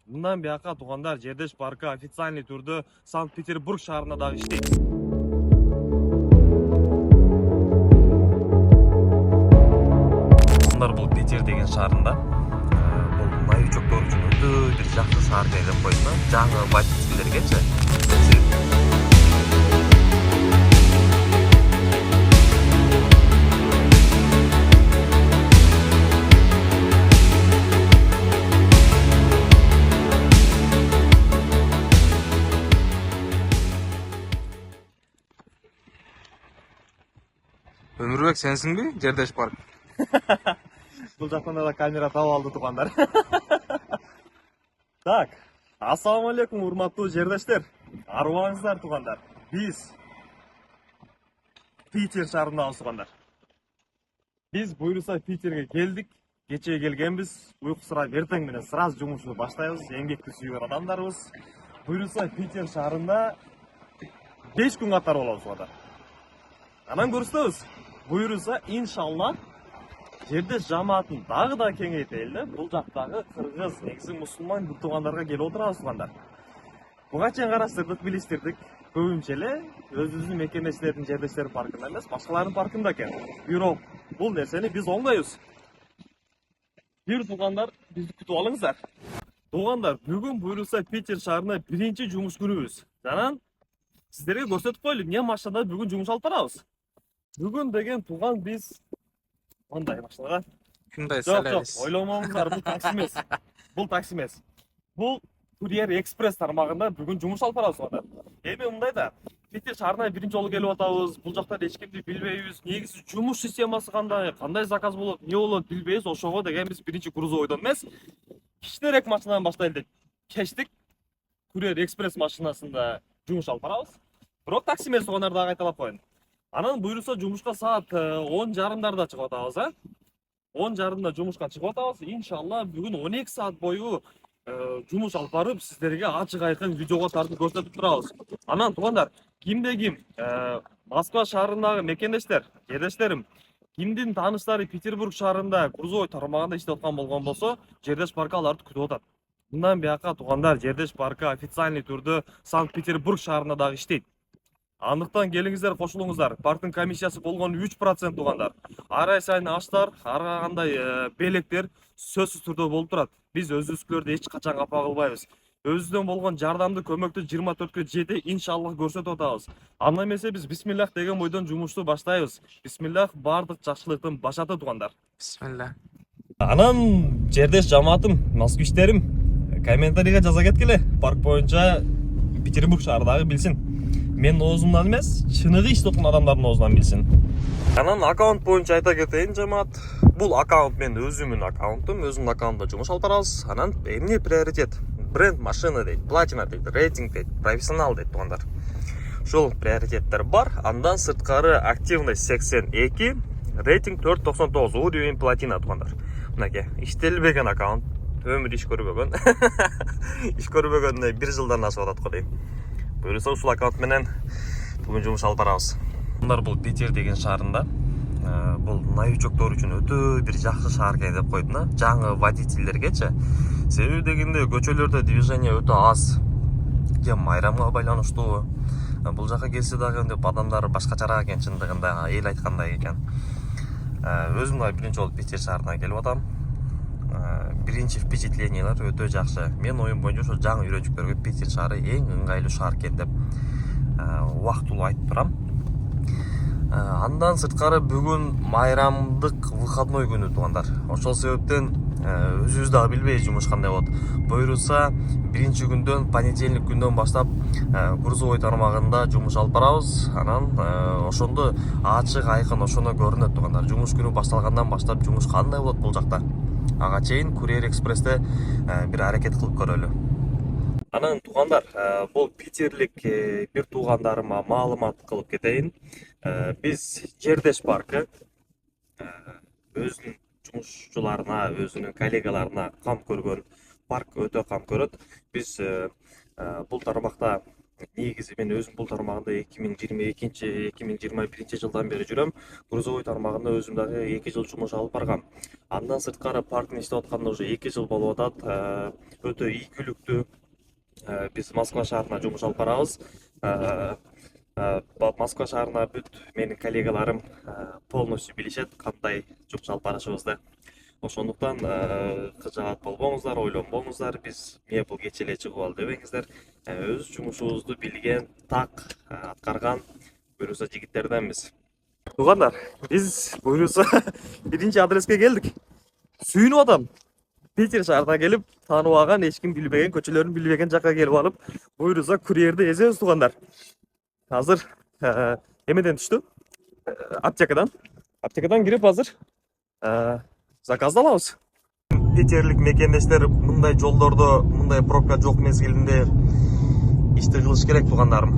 Мындан бияка туугандар Жердеш паркы официальный түрдө Санкт-Петербург шаарында дагы иштейт. Бул Питер деген шаарында бул маючоктор үчүн өтө бир жакшы шаар деп койдум. Жаңы водительдергечи. Өмүрбек сенсиңби? Жердеш парк. Бул жактан да камера таап алды туугандар. Так, ассаламу алейкум урматтуу жердештер. Арыбаңыздар туугандар. Биз Питер шаарындабыз туугандар. Биз буйруса Питерге келдик. Кечээ келгенбиз. Уйкусурап эртең менен сразу жумушты баштайбыз. Эмгекти сүйгөн адамдарбыз. Буйруса Питер шаарында 5 күн катар болобуз туугандар. Анан көрсөтөбүз. Буйруса иншалла Жердеш жамаатын дагы да кеңейтели. Бул жактагы кыргыз, негизи мусулман туугандарга келип отурабыз туугандар. Буга чейин караштырдык, билиштирдик. Көбүнчө эле өзүбүздүн мекемечилердин жердештер паркында эмес, башкалардын паркында экен. Бирок бул нерсени биз оңдойбуз. Бир туугандар, бизди күтүп алыңыздар. Туугандар, бүгүн буйруса Питер шаарына биринчи жумуш күнүбүз. Жанан сиздерге көрсөтүп коелу, эмне машинада бүгүн жумуш алып барабыз. Бүгүн деген тууган биз мындай машинага Hyundai Жок, Solaris. ойломоңуздар, бул такси эмес. Бул такси эмес. Бул Курьер Экспресс тармагында бүгүн жумуш алып барабыз туугандар. Эми мындай да, Питер шаарына биринчи жолу келип атабыз. Бул жакта эч кимди билбейбиз. Негизи жумуш системасы кандай заказ болот, эмне болот билбейбиз. Ошого деген биз биринчи грузовойдон эмес, кичинерээк машинадан баштайлы деп кечтик. Курьер Экспресс машинасында жумуш алып барабыз. Бирок такси эмес туугандар, дагы кайталап коеюн. Анан буйруса жумушка саат 10:30 чыгып атабыз, 10:30 жумушка чыгып атабыз. Иншалла бүгүн 12 саат бою жумуш алып барып, сиздерге ачык айкын видеого тартып көрсөтүп турабыз. Анан туугандар, кимде ким Москва шаарындагы мекендештер, жердештерим, кимдин тааныштары Петербург шаарында грузовой тармагында иштеп аткан болгон болсо, Жердеш паркы аларды күтүп атат. Мындан бияка туугандар Жердеш паркы официальный түрдө Санкт-Петербург шаарында дагы иштейт. Андыктан келиңиздер, кошулуңуздар. Парктын комиссиясы болгон 3% туугандар. Ар ай сайын аштар, ар кандай белектер сөзсүз түрдө болуп турат. Биз өзүбүздүкүлөрдү эч качан капа кылбайбыз. Өзүбүздөн болгон жардамды, көмөктү 24/7 иншалла көрсөтүп атабыз. Анда эмесе биз бисмиллах деген бойдон жумушту баштайбыз. Бисмиллах бардык жакшылыктын башаты туугандар. Бисмилла. Анан жердеш жамаатым, москвичтерим, комментарийге жаза кеткиле. Парк боюнча Петербург шаарындагы билсин. Мен оозумдан эмес, чыныгы иштеп аткан адамдардын оозунан билсин. Анан аккаунт боюнча айта кетейин жамаат. Бул аккаунт мен өзүмдүн аккаунтум, өзүмдүн аккаунтумда жумуш алып барабыз. Анан эмне приоритет? Бренд машина дейт, платина дейт, рейтинг дейт, профессионал дейт туугандар. Ушул приоритеттер бар. Андан сырткары активность 82, рейтинг 4.99, уровень платина туугандар. Мынакей, иштелбеген аккаунт, өмүр иш көрбөгөн. Иш көрбөгөнүнө 1 жылдан ашып атат го дейм. Буюрса ушул аккаунт менен бүгүн жумуш алып барабыз. Бул Питер деген шаарында бул маючоктор үчүн өтө бир жакшы шаар экен деп койдум, жаңы водительдергечи. Себеби дегенде көчөлөрдө движение өтө аз. Майрамга байланыштуу. Бул жака келсе дагы деп адамдар башкачараак экен, чындыгында эл айткандай экен. Өзүм да биринчи жолу Питер шаарына келип атам. Биринчи впечатлениялар өтө жакшы. Мен оюм боюнча ошо жаңы үйрөнчүктөргө Питер шаары эң ыңгайлуу шаар экен деп убактылуу айтып турам. Андан сырткары бүгүн майрамдык выходной күнү туугандар. Ошол себептен өзүбүз дагы билбейбиз жумуш кандай болот. Буюрса биринчи күндөн, понедельник күндөн баштап грузовой тармагында жумуш алып барабыз. Анан ошондо ачык айкын ошондо көрүнөт туугандар. Жумуш күнү башталгандан баштап жумуш кандай болот бул жакта. Ага чейин Курьер Экспрессте бир аракет кылып көрөлү. Анан туугандар, бул питерлик бир туугандарыма маалымат кылып кетейин. Биз Жердеш паркы өзүнүн жумушчуларына, өзүнүн коллегаларына кам көргөн парк, өтө кам көрөт. Биз бул тармакта негизи мен өзүм бул тармагында 2022-2021 жылдан бери жүрөм. Грузовой тармагында өзүм дагы 2 жыл жумуш алып баргам. Андан сырткары парктын иштеп атканына уже 2 жыл болуп атат. Өтө ийгиликтүү. Биз Москва шаарына жумуш алып барабыз. Москва шаарына бүт менин коллегаларым полностью билишет кандай жумуш алып барышыбызды. Ошондуктан кыжаат болбоңуздар, ойлонбоңуздар, биз эмне бул кече эле чыгып алды дебеңиздер. Өз жумушубузду билген, так аткарган буюрса жигиттерденбиз. Туугандар, биз буюрса биринчи адреске келдик. Сүйүнүп атам. Питер шаарына келип, тааныбаган, эч ким билбеген, көчөлөрүн билбеген жакка келип алып, буюрса курьерди эзебиз туугандар. Азыр эмеден түштү? Аптекадан. Аптекадан кирип азыр заказды алабыз. Питерлик мекендештер мындай жолдордо, мындай пробка жок мезгилинде иште кылыш керек туугандарым.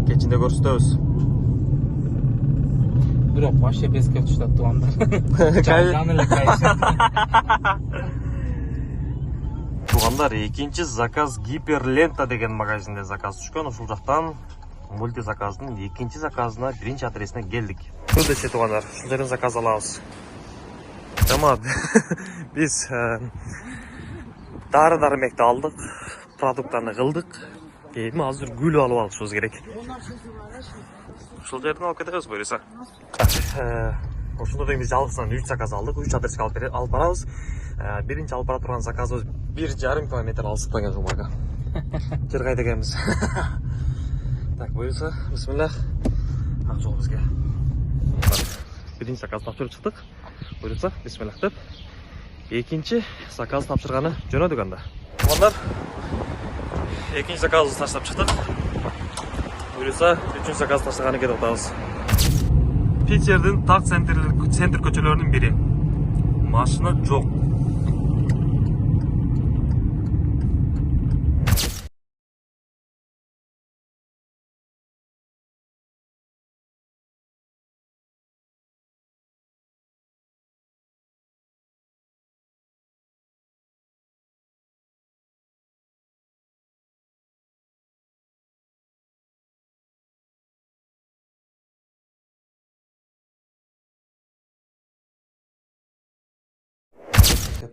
Кечинде көрсөтөбүз. Бирок вообще без кеп түштү туугандар. Жан эле кайшы. Туугандар, экинчи заказ Гиперлента деген магазинде заказ түшкөн. Ушул жактан мультизаказдын экинчи заказына биринчи адресине келдик. Көрдүсү туугандар, ушул жерден заказ алабыз. Тамам. Биз дары-дармекти алдык, продукттарны кылдык. Эми азыр гүл алып алышыбыз керек. Ушул жерден алып кетебиз буюрса. Ошондо биз жалгысынан 3 заказ алдык, 3 адреске алып барабыз. Биринчи алып бара турган заказыбыз 1,5 километр алыстыкта экен жумага. Жер кайда экенбиз? Так, буюрса, бисмилlah. Ак жол бизге. Биринчи заказ тапшырып чыктык. Буюрса, бисмилlah деп. Экинчи заказ тапшырганы жөнөдүк анда. Туугандар, экинчи заказыбызды таштап чыктык. Буюрса, үчүнчү заказ таштаганы кетип атабыз. Питердин так центр көчөлөрүнүн бири. Машина жок.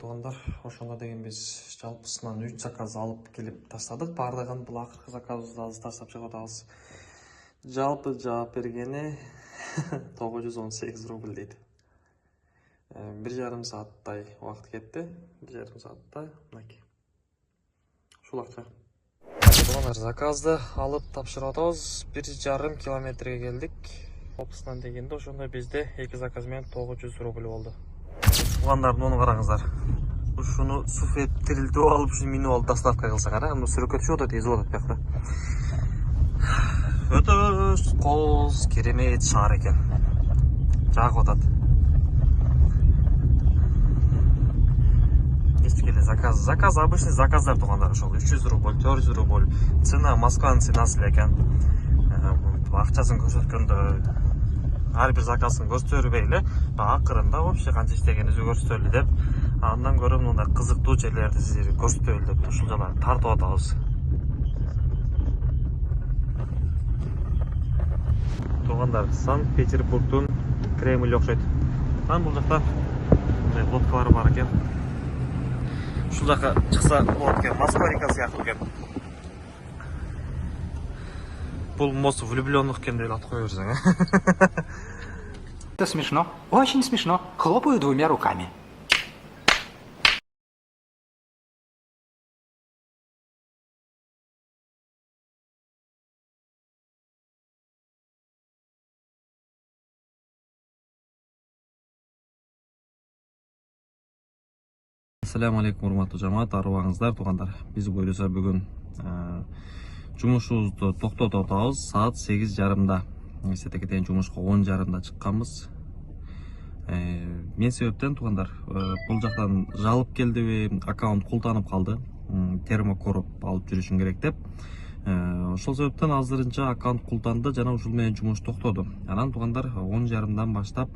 Туугандар, ошондо деген биз жалпысынан 3 заказ алып келип таштадык. Бардыгын бул акыркы заказыбызды азыр таштап чыгып атабыз. Жалпы жаап бергени 918 рубль дейт. 1,5 сааттай убакыт кетти. 1,5 саатта мынакей. Ушул акча. Туугандар, заказды алып тапшырып атабыз. 1,5 километрге келдик. Опусунан дегенде ошондо бизде 2 заказ менен 900 рубль болду. Туугандар, муну караңыздар. Ушуну суфет тирилтип алып, ушуну минип алып доставка кылсаңар, аны сүрөккө түшүп атат, эзип атат биякта. Өтө коз керемет шаар экен. Жагып атат. Эчкеле заказ обычный заказдар туугандар, ошол 300 рубль, 400 рубль. Цена Москванын ценасы эле экен. Акчасын көрсөткөндө ар бир заказын көрсөтө бербей эле, акырында вообще канча иштегенибизди көрсөтөлү деп, андан көрө мындай кызыктуу жерлерди сиздерге көрсөтөлү деп ушул жана тартып атабыз. Туугандар, Санкт-Петербургдун Кремль окшойт. Анан бул жакта мындай лодкалар бар экен. Ушул жака чыкса болот экен, Москва река сыяктуу экен. Бул мост влюблённых экен деп ат кое берсең. Это смешно, очень смешно. Хлопаю двумя руками. Ассаламу алейкум, урматтуу жамаат, арыбаңыздар туугандар. Биз буюрса бүгүн жумушубузду токтотуп атабыз. Саат 8:30. Эстетеке тең жумушка 10:30 чыкканбыз. Мен себептен туугандар, бул жактан жалып келдиби, аккаунт култанып калды. Термокоруп алып жүрүшүм керек деп. Ошол себептен азырынча аккаунт култанды жана ушул менен жумуш токтоду. Анан туугандар 10:30 баштап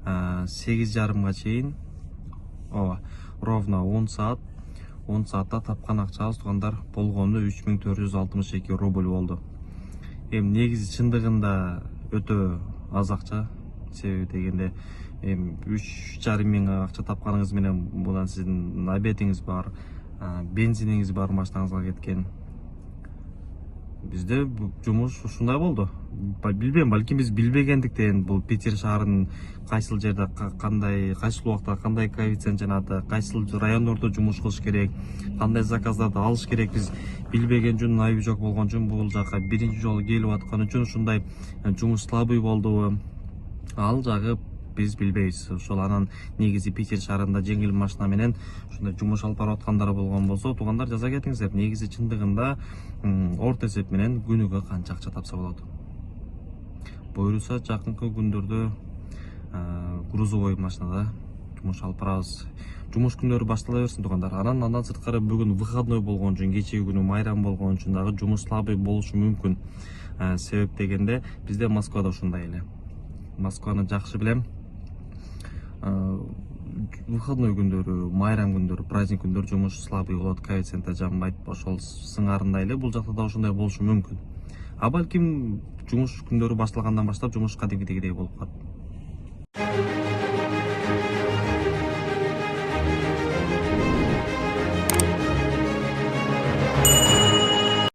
8:30 чейин ровно 10 саат 10 саатта тапкан акчабыз туугандар болгону 3462 рубль болду. Эми негизи чындыгында өтө аз акча. Себеби дегенде 3,5 миң акча тапканыңыз менен будан сиздин обедиңиз бар, бензиниңиз бар, машинаңызга кеткен. Бизде жумуш ушундай болду. Билбейм, балким биз билбегендиктен бул Питер шаарынын кайсыл жерде кандай, кайсыл убакта кандай коэффициент жанат, кайсыл райондордо жумуш кылыш керек, кандай заказдарды алыш керек биз билбеген үчүн, найби жок болгон үчүн бул жака биринчи жолу келип аткан үчүн ушундай жумуш слабый болдубу? Ал жагы биз билбейбиз. Ошол анан негизи Питер шаарында жеңил машина менен ушундай жумуш алып барып аткандар болгон болсо, туугандар жаза кетиңиздер. Негизи чындыгында орто эсеп менен күнүгө канча акча тапса болот? Буюрса жакынкы күндөрдө грузовой машинада жумуш алып барабыз. Жумуш күндөрү баштала берсин туугандар. Андан сырткары бүгүн выходной болгон үчүн, кечеги күнү майрам болгон үчүн дагы жумуш слабый болушу мүмкүн. Себеп дегенде бизде Москвада ушундай эле. Москваны жакшы билем. Выходной күндөрү, майрам күндөрү, праздник күндөрү жумуш слабый болот, коэффициенти жанбайт. Ошол сыңарындай эле бул жакта да ошондой болушу мүмкүн. А балким жумуш күндөрү башталгандан баштап жумуш кадимгидей болуп калат.